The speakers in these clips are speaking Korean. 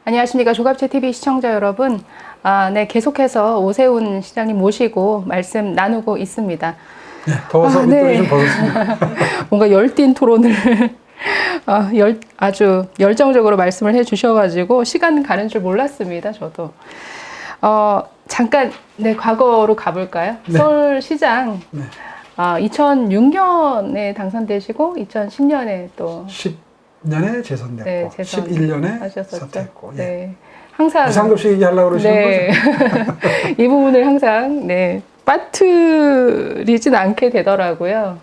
안녕하십니까. 조갑제TV 시청자 여러분. 네, 계속해서 오세훈 시장님 모시고 말씀 나누고 있습니다. 네, 더워서 밑돌이 좀 벗었습니다. 뭔가 열띤 토론을 아주 열정적으로 말씀을 해주셔가지고 시간 가는 줄 몰랐습니다. 저도. 잠깐 과거로 가볼까요? 네. 서울시장 네. 2006년에 당선되시고 2010년에 또 10년에 재선됐고 네, 11년에 하셨었죠. 사퇴했고 네. 항상 무상급식 얘기하려고 그러시는 거죠? 이 부분을 항상 빠뜨리진 않게 되더라고요.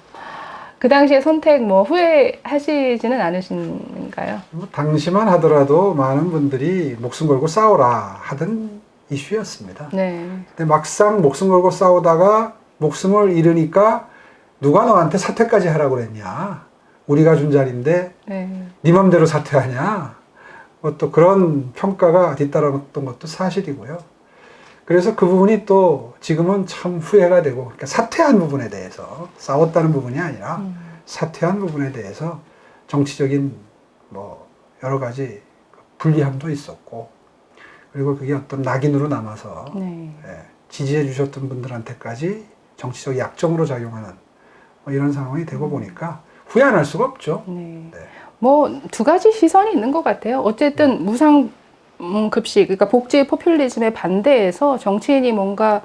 그 당시에 선택 후회하시지는 않으신가요? 당시만 하더라도 많은 분들이 목숨 걸고 싸워라 하던 이슈였습니다. 네. 근데 막상 목숨 걸고 싸우다가 목숨을 잃으니까 누가 너한테 사퇴까지 하라고 그랬냐? 우리가 준 자리인데 네 맘대로 사퇴하냐? 또 그런 평가가 뒤따랐던 것도 사실이고요. 그래서 그 부분이 또 지금은 참 후회가 되고, 그러니까 사퇴한 부분에 대해서 싸웠다는 부분이 아니라 사퇴한 부분에 대해서 정치적인 여러 가지 불리함도 있었고, 그리고 그게 어떤 낙인으로 남아서 지지해 주셨던 분들한테까지 정치적 약점으로 작용하는 이런 상황이 되고 보니까 후회 안 할 수가 없죠. 네. 두 가지 시선이 있는 것 같아요. 어쨌든 무상급식, 그러니까 복지 포퓰리즘에 반대해서 정치인이 뭔가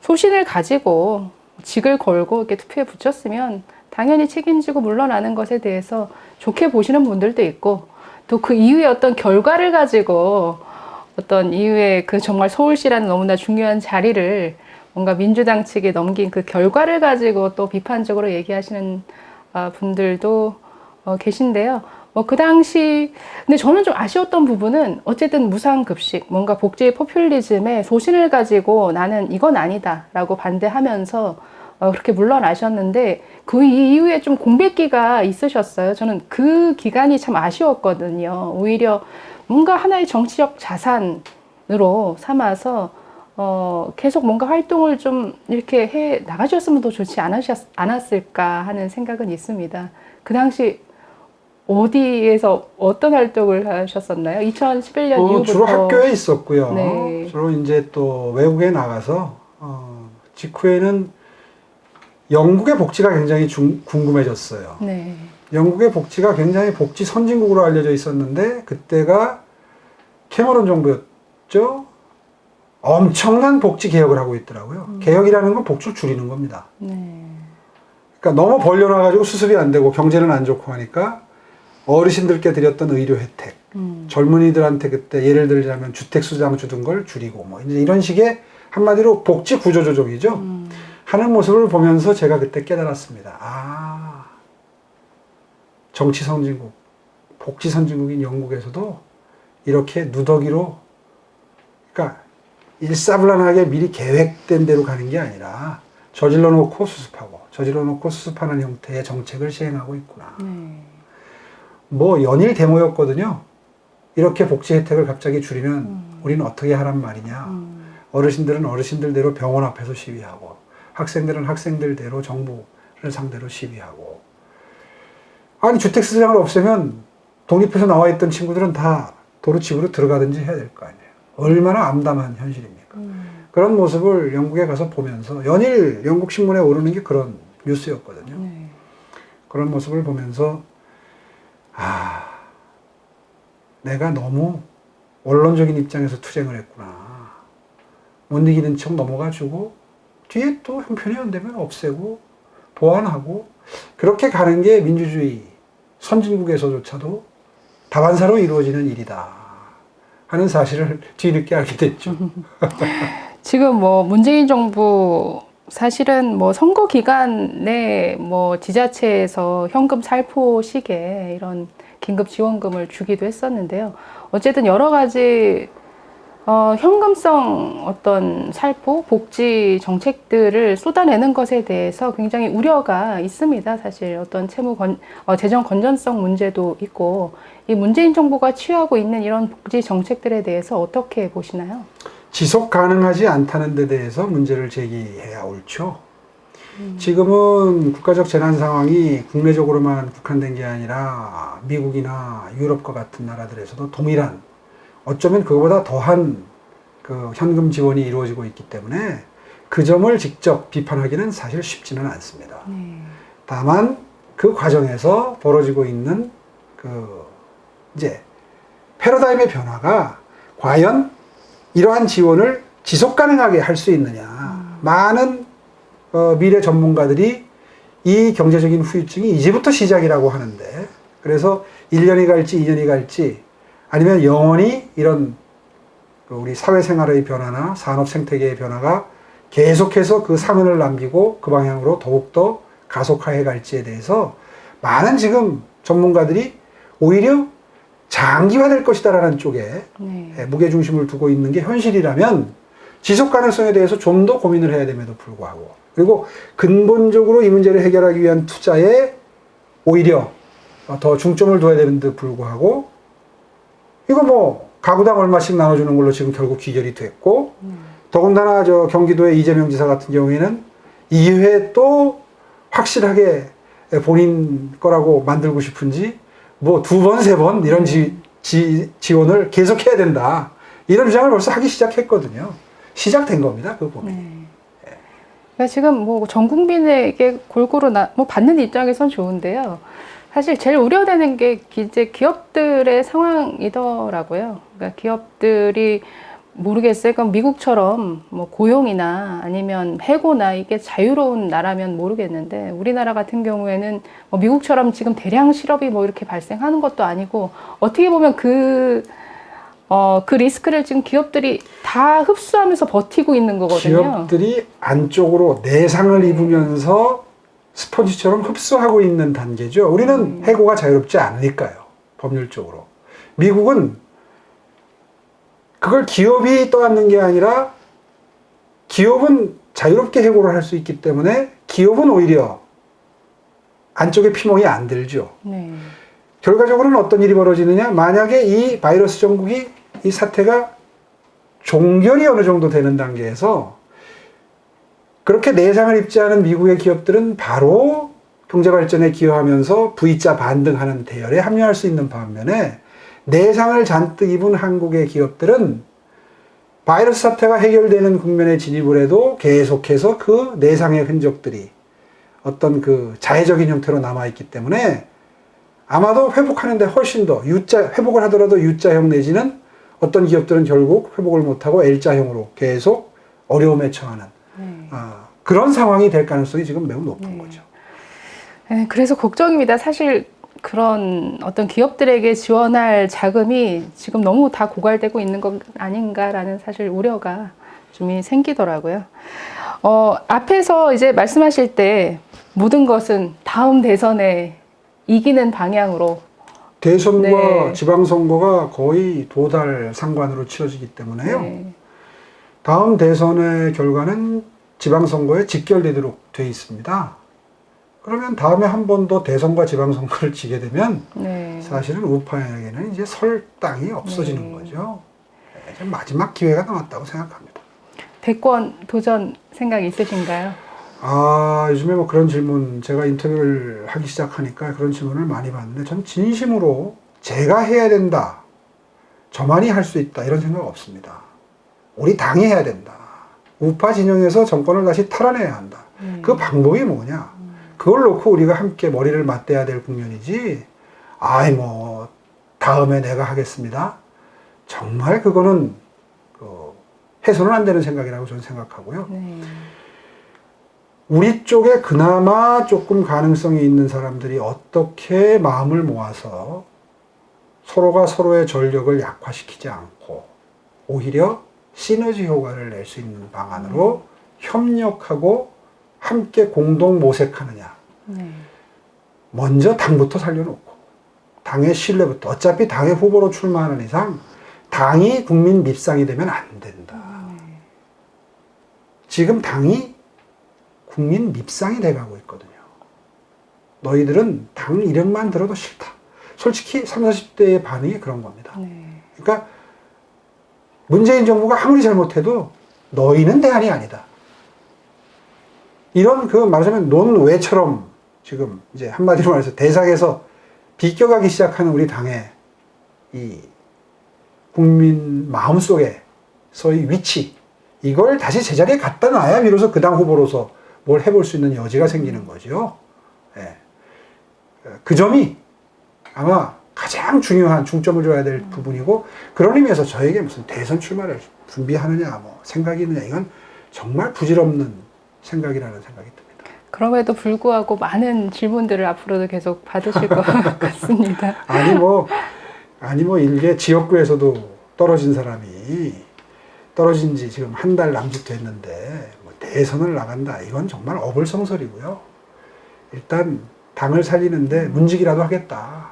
소신을 가지고 직을 걸고 이렇게 투표에 붙였으면 당연히 책임지고 물러나는 것에 대해서 좋게 보시는 분들도 있고, 또 그 이후에 어떤 결과를 가지고 어떤 이후에 그 정말 서울시라는 너무나 중요한 자리를 뭔가 민주당 측에 넘긴 그 결과를 가지고 또 비판적으로 얘기하시는 분들도 계신데요. 그 당시, 근데 저는 좀 아쉬웠던 부분은 어쨌든 무상급식, 뭔가 복지 포퓰리즘에 소신을 가지고 나는 이건 아니다 라고 반대하면서 그렇게 물러나셨는데 그 이후에 좀 공백기가 있으셨어요. 저는 그 기간이 참 아쉬웠거든요. 오히려 뭔가 하나의 정치적 자산으로 삼아서 계속 뭔가 활동을 좀 이렇게 해 나가셨으면 더 좋지 않았을까 하는 생각은 있습니다. 그 당시 어디에서 어떤 활동을 하셨었나요? 2011년 이후부터 주로 학교에 있었고요. 네. 주로 이제 또 외국에 나가서 직후에는 영국의 복지가 굉장히 궁금해졌어요. 네. 영국의 복지가 굉장히 복지 선진국으로 알려져 있었는데 그때가 캐머런 정부였죠. 엄청난 복지 개혁을 하고 있더라고요. 개혁이라는 건 복지를 줄이는 겁니다. 네. 그러니까 너무 벌려놔가지고 수습이 안 되고 경제는 안 좋고 하니까 어르신들께 드렸던 의료 혜택, 젊은이들한테 그때 예를 들자면 주택수당 주던 걸 줄이고 이제 이런 식의 한마디로 복지 구조조정이죠. 하는 모습을 보면서 제가 그때 깨달았습니다. 정치 선진국, 복지 선진국인 영국에서도 이렇게 누더기로, 그러니까 일사불란하게 미리 계획된 대로 가는 게 아니라 저질러 놓고 수습하고 저질러 놓고 수습하는 형태의 정책을 시행하고 있구나. 연일 데모였거든요. 이렇게 복지 혜택을 갑자기 줄이면 우리는 어떻게 하란 말이냐. 어르신들은 어르신들대로 병원 앞에서 시위하고 학생들은 학생들대로 정부를 상대로 시위하고, 아니 주택수당을 없애면 독립해서 나와 있던 친구들은 다 도로집으로 들어가든지 해야 될 거 아니에요. 얼마나 암담한 현실입니까? 그런 모습을 영국에 가서 보면서 연일 영국 신문에 오르는 게 그런 뉴스였거든요. 그런 모습을 보면서 내가 너무 원론적인 입장에서 투쟁을 했구나. 못 이기는 척 넘어가지고 뒤에 또 형편이 안 되면 없애고 보완하고, 그렇게 가는 게 민주주의 선진국에서조차도 다반사로 이루어지는 일이다 하는 사실을 뒤늦게 알게 됐죠. 지금 문재인 정부 사실은 선거 기간에 지자체에서 현금 살포식에 이런 긴급 지원금을 주기도 했었는데요. 어쨌든 여러 가지 현금성 어떤 살포, 복지 정책들을 쏟아내는 것에 대해서 굉장히 우려가 있습니다. 사실 어떤 재정 건전성 문제도 있고, 이 문재인 정부가 취하고 있는 이런 복지 정책들에 대해서 어떻게 보시나요? 지속 가능하지 않다는 데 대해서 문제를 제기해야 옳죠. 지금은 국가적 재난 상황이 국내적으로만 국한된 게 아니라 미국이나 유럽과 같은 나라들에서도 동일한 어쩌면 그거보다 더한 그 현금 지원이 이루어지고 있기 때문에 그 점을 직접 비판하기는 사실 쉽지는 않습니다. 다만 그 과정에서 벌어지고 있는 그 이제 패러다임의 변화가 과연 이러한 지원을 지속 가능하게 할 수 있느냐. 많은 미래 전문가들이 이 경제적인 후유증이 이제부터 시작이라고 하는데, 그래서 1년이 갈지 2년이 갈지 아니면 영원히 이런 우리 사회생활의 변화나 산업 생태계의 변화가 계속해서 그 사면을 남기고 그 방향으로 더욱더 가속화해 갈지에 대해서 많은 지금 전문가들이 오히려 장기화될 것이다라는 쪽에 무게중심을 두고 있는 게 현실이라면 지속 가능성에 대해서 좀 더 고민을 해야 됨에도 불구하고, 그리고 근본적으로 이 문제를 해결하기 위한 투자에 오히려 더 중점을 둬야 되는데 불구하고, 이거 뭐 가구당 얼마씩 나눠주는 걸로 지금 결국 귀결이 됐고, 더군다나 저 경기도의 이재명 지사 같은 경우에는 이회 또 확실하게 본인 거라고 만들고 싶은지 뭐 2번, 3번 이런 지원을 계속해야 된다, 이런 주장을 벌써 하기 시작했거든요. 시작된 겁니다, 그 고민이. 그러니까 지금 뭐 전 국민에게 골고루 뭐 받는 입장에선 좋은데요. 사실 제일 우려되는 게 이제 기업들의 상황이더라고요. 그러니까 기업들이 모르겠어요. 그럼 미국처럼 뭐 고용이나 아니면 해고나 이게 자유로운 나라면 모르겠는데, 우리나라 같은 경우에는 뭐 미국처럼 지금 대량 실업이 뭐 이렇게 발생하는 것도 아니고, 어떻게 보면 그 리스크를 지금 기업들이 다 흡수하면서 버티고 있는 거거든요. 기업들이 안쪽으로 내상을 입으면서 스펀지처럼 흡수하고 있는 단계죠. 우리는 해고가 자유롭지 않으니까요, 법률적으로. 미국은 그걸 기업이 떠안는 게 아니라 기업은 자유롭게 해고를 할 수 있기 때문에 기업은 오히려 안쪽에 피멍이 안 들죠. 결과적으로는 어떤 일이 벌어지느냐, 만약에 이 바이러스 전국이, 이 사태가 종결이 어느 정도 되는 단계에서 그렇게 내상을 입지 않은 미국의 기업들은 바로 경제발전에 기여하면서 V자 반등하는 대열에 합류할 수 있는 반면에, 내상을 잔뜩 입은 한국의 기업들은 바이러스 사태가 해결되는 국면에 진입을 해도 계속해서 그 내상의 흔적들이 어떤 그 자해적인 형태로 남아있기 때문에 아마도 회복하는데 훨씬 더 회복을 하더라도 U자형 내지는 어떤 기업들은 결국 회복을 못하고 L자형으로 계속 어려움에 처하는 그런 상황이 될 가능성이 지금 매우 높은 거죠. 그래서 걱정입니다. 사실 그런 어떤 기업들에게 지원할 자금이 지금 너무 다 고갈되고 있는 것 아닌가라는 사실 우려가 좀 생기더라고요. 앞에서 이제 말씀하실 때 모든 것은 다음 대선에 이기는 방향으로, 대선과 지방선거가 거의 도달 상관으로 치러지기 때문에요. 다음 대선의 결과는 지방선거에 직결되도록 돼 있습니다. 그러면 다음에 한 번 더 대선과 지방선거를 지게 되면 사실은 우파에게는 이제 설 땅이 없어지는 거죠. 마지막 기회가 남았다고 생각합니다. 대권 도전 생각 있으신가요? 요즘에 뭐 그런 질문, 제가 인터뷰를 하기 시작하니까 그런 질문을 많이 받는데, 전 진심으로 제가 해야 된다, 저만이 할 수 있다, 이런 생각 없습니다. 우리 당이 해야 된다. 우파 진영에서 정권을 다시 탈환해야 한다. 그 방법이 뭐냐? 그걸 놓고 우리가 함께 머리를 맞대야 될 국면이지, 뭐 다음에 내가 하겠습니다, 정말 그거는 해서는 안 되는 생각이라고 저는 생각하고요. 우리 쪽에 그나마 조금 가능성이 있는 사람들이 어떻게 마음을 모아서 서로가 서로의 전력을 약화시키지 않고 오히려 시너지 효과를 낼 수 있는 방안으로 협력하고 함께 공동 모색하느냐. 먼저 당부터 살려놓고, 당의 신뢰부터. 어차피 당의 후보로 출마하는 이상 당이 국민 밉상이 되면 안 된다. 지금 당이 국민 밉상이 돼가고 있거든요. 너희들은 당 이름만 들어도 싫다. 솔직히 30, 40대의 반응이 그런 겁니다. 그러니까 문재인 정부가 아무리 잘못해도 너희는 대안이 아니다. 이런 말하자면 논외처럼 지금 이제 한마디로 말해서 대상에서 비껴가기 시작하는 우리 당의 이 국민 마음속에서의 위치, 이걸 다시 제자리에 갖다 놔야 비로소 그 당 후보로서 뭘 해볼 수 있는 여지가 생기는 거죠. 예. 그 점이 아마 가장 중요한 중점을 줘야 될 부분이고, 그런 의미에서 저에게 무슨 대선 출마를 준비하느냐, 뭐 생각이 있느냐, 이건 정말 부질없는 생각이라는 생각이 듭니다. 그럼에도 불구하고 많은 질문들을 앞으로도 계속 받으실 것 같습니다. 아니 뭐 일개 지역구에서도 떨어진 사람이 떨어진 지 지금 한 달 남짓 됐는데 뭐 대선을 나간다, 이건 정말 어불성설이고요. 일단 당을 살리는데 문직이라도 하겠다.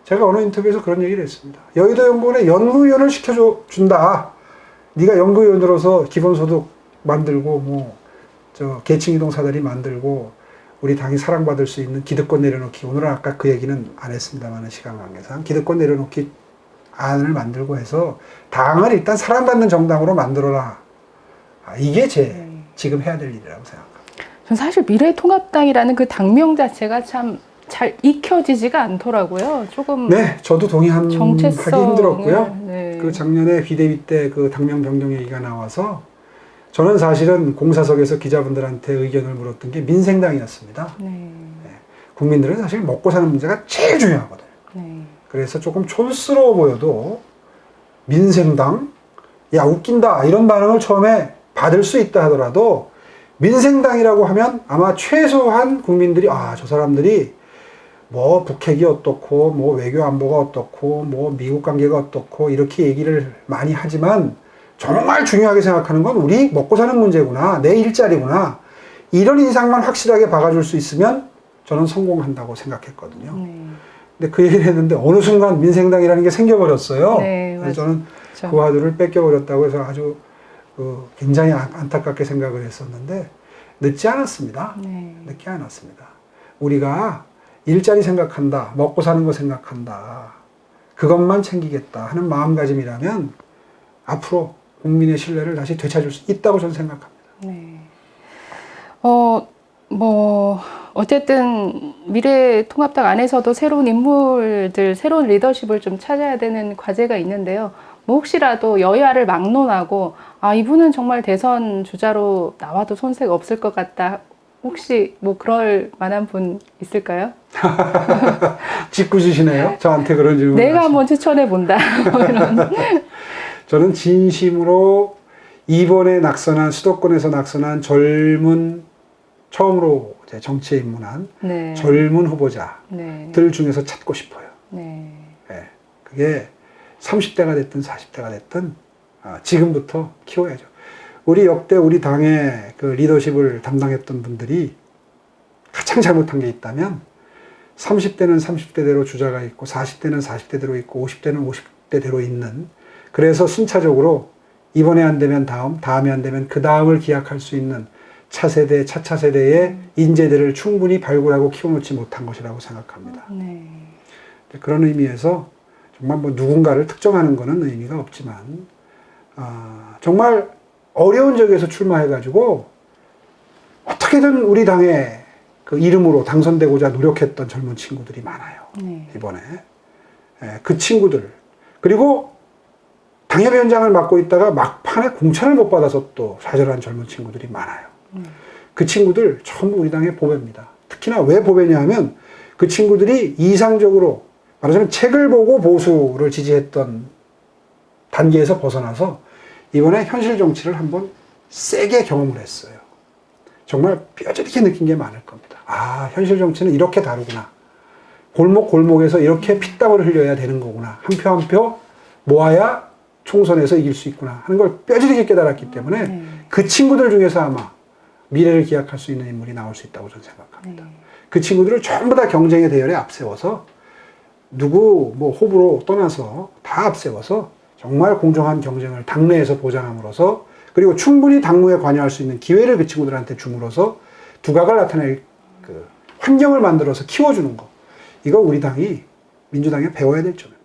제가 어느 인터뷰에서 그런 얘기를 했습니다. 여의도 연구원에 연구위원을 시켜준다. 네가 연구위원으로서 기본소득 만들고 뭐 저 계층이동 사다리 만들고 우리 당이 사랑받을 수 있는 기득권 내려놓기, 오늘은 아까 그 얘기는 안 했습니다만 시간 관계상 기득권 내려놓기 안을 만들고 해서 당을 일단 사랑받는 정당으로 만들어라. 이게 지금 해야 될 일이라고 생각합니다. 전 사실 미래통합당이라는 그 당명 자체가 참 잘 익혀지지가 않더라고요. 조금 네, 저도 동의하기 힘들었고요. 네. 그 작년에 비대위 때 그 당명 변경 얘기가 나와서 저는 사실은 공사석에서 기자분들한테 의견을 물었던 게 민생당이었습니다. 네. 네. 국민들은 사실 먹고 사는 문제가 제일 중요하거든요. 네. 그래서 조금 촌스러워 보여도 민생당? 야, 웃긴다. 이런 반응을 처음에 받을 수 있다 하더라도 민생당이라고 하면 아마 최소한 국민들이 저 사람들이 뭐 북핵이 어떻고 뭐 외교 안보가 어떻고 뭐 미국 관계가 어떻고 이렇게 얘기를 많이 하지만 정말 중요하게 생각하는 건 우리 먹고 사는 문제구나, 내 일자리구나, 이런 인상만 확실하게 박아줄 수 있으면 저는 성공한다고 생각했거든요. 근데 그 얘기를 했는데 어느 순간 민생당이라는 게 생겨버렸어요. 네, 그래서 저는 그렇죠. 그 화두를 뺏겨버렸다고 해서 아주 굉장히 안타깝게 생각을 했었는데 늦지 않았습니다. 네. 늦지 않았습니다. 우리가 일자리 생각한다, 먹고 사는 거 생각한다, 그것만 챙기겠다 하는 마음가짐이라면 앞으로 국민의 신뢰를 다시 되찾을 수 있다고 저는 생각합니다. 네. 어쨌든 미래통합당 안에서도 새로운 인물들, 새로운 리더십을 좀 찾아야 되는 과제가 있는데요. 뭐 혹시라도 여야를 막론하고 이분은 정말 대선 주자로 나와도 손색 없을 것 같다. 혹시 뭐 그럴 만한 분 있을까요? 짓궂으시네요. 저한테 그런 질문. 내가 한번 추천해 본다. 뭐 이런. 저는 진심으로 이번에 수도권에서 낙선한 처음으로 정치에 입문한 네. 젊은 후보자들 네. 중에서 찾고 싶어요. 네. 네. 그게 30대가 됐든 40대가 됐든 지금부터 키워야죠. 우리 당의 그 리더십을 담당했던 분들이 가장 잘못한 게 있다면 30대는 30대대로 주자가 있고 40대는 40대대로 있고 50대는 50대대로 있는, 그래서 순차적으로 이번에 안 되면 다음에 안 되면 그 다음을 기약할 수 있는 차세대, 차차세대의 인재들을 충분히 발굴하고 키워놓지 못한 것이라고 생각합니다. 네. 그런 의미에서 정말 뭐 누군가를 특정하는 것은 의미가 없지만 정말 어려운 적에서 출마해가지고 어떻게든 우리 당의 그 이름으로 당선되고자 노력했던 젊은 친구들이 많아요. 네. 이번에. 그 친구들. 그리고 당협위원장을 맡고 있다가 막판에 공천을 못 받아서 또 좌절한 젊은 친구들이 많아요. 그 친구들 전부 우리 당의 보배입니다. 특히나 왜 보배냐 하면 그 친구들이 이상적으로 말하자면 책을 보고 보수를 지지했던 단계에서 벗어나서 이번에 현실 정치를 한번 세게 경험을 했어요. 정말 뼈저리게 느낀 게 많을 겁니다. 현실 정치는 이렇게 다르구나. 골목골목에서 이렇게 피땀을 흘려야 되는 거구나. 한 표 한 표 모아야 총선에서 이길 수 있구나 하는 걸 뼈저리게 깨달았기 때문에 그 친구들 중에서 아마 미래를 기약할 수 있는 인물이 나올 수 있다고 저는 생각합니다. 그 친구들을 전부 다 경쟁의 대열에 앞세워서 누구 호불호 떠나서 다 앞세워서 정말 공정한 경쟁을 당내에서 보장함으로써, 그리고 충분히 당무에 관여할 수 있는 기회를 그 친구들한테 줌으로써 두각을 나타낼 그 환경을 만들어서 키워주는 거, 이거 우리 당이 민주당에 배워야 될 점이에요.